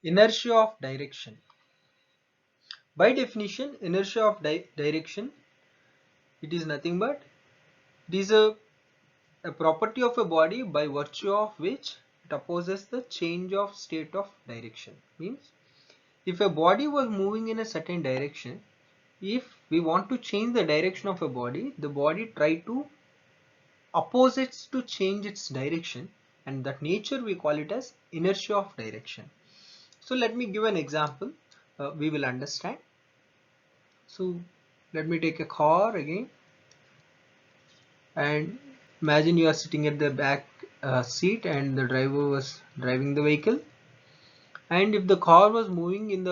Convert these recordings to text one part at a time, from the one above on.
Inertia of direction. By definition, inertia of direction, it is nothing but it is a property of a body by virtue of which it opposes the change of state of direction. Means if a body was moving in a certain direction, if we want to change the direction of a body, the body try to oppose it to change its direction, and that nature we call it as inertia of direction. So let me give an example, we will understand. So let me take a car again, and imagine you are sitting at the back seat and the driver was driving the vehicle, and if the car was moving in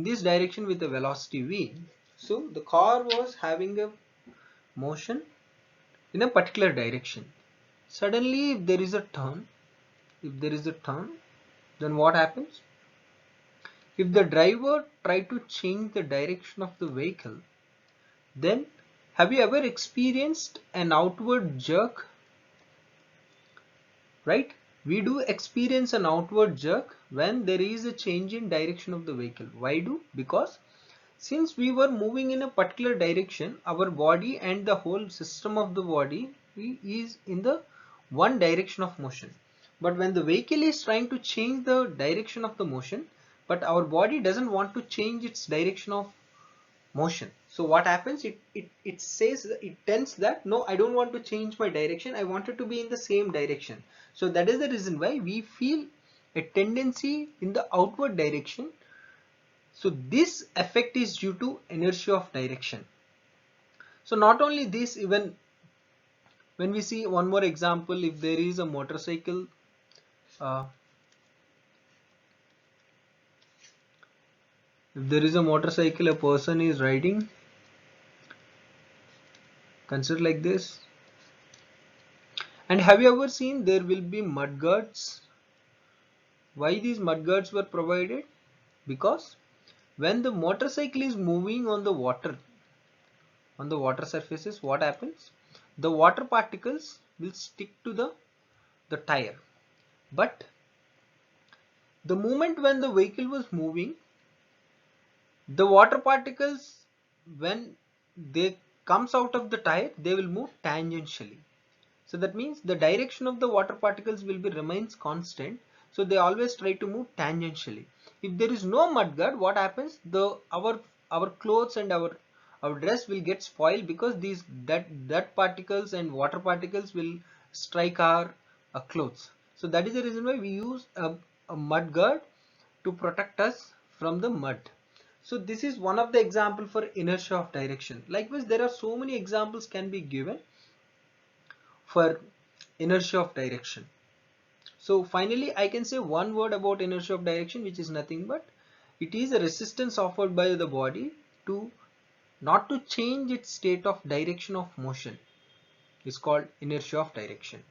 this direction with a velocity v, so the car was having a motion in a particular direction. Suddenly if there is a turn, then what happens? If the driver try to change the direction of the vehicle, then have you ever experienced an outward jerk? Right? We do experience an outward jerk when there is a change in direction of the vehicle. Why do? Because since we were moving in a particular direction, our body and the whole system of the body is in the one direction of motion. But when the vehicle is trying to change the direction of the motion, but our body doesn't want to change its direction of motion. So what happens? It says, it tends that no, I don't want to change my direction. I want it to be in the same direction. So that is the reason why we feel a tendency in the outward direction. So this effect is due to inertia of direction. So not only this, even when we see one more example, if there is a motorcycle, uh, a person is riding, consider like this. And have you ever seen there will be mud guards? Why these mud guards were provided? Because when the motorcycle is moving on the water surfaces, what happens? The water particles will stick to the tire. But the moment when the vehicle was moving, the water particles, when they comes out of the tire, they will move tangentially. So that means the direction of the water particles will be remains constant. So they always try to move tangentially. If there is no mud guard, what happens? Our clothes and our dress will get spoiled, because these that particles and water particles will strike our clothes. So that is the reason why we use a mud guard to protect us from the mud. So this is one of the example for inertia of direction. Likewise, there are so many examples can be given for inertia of direction. So finally, I can say one word about inertia of direction, which is nothing but it is a resistance offered by the body to not to change its state of direction of motion. It's called inertia of direction.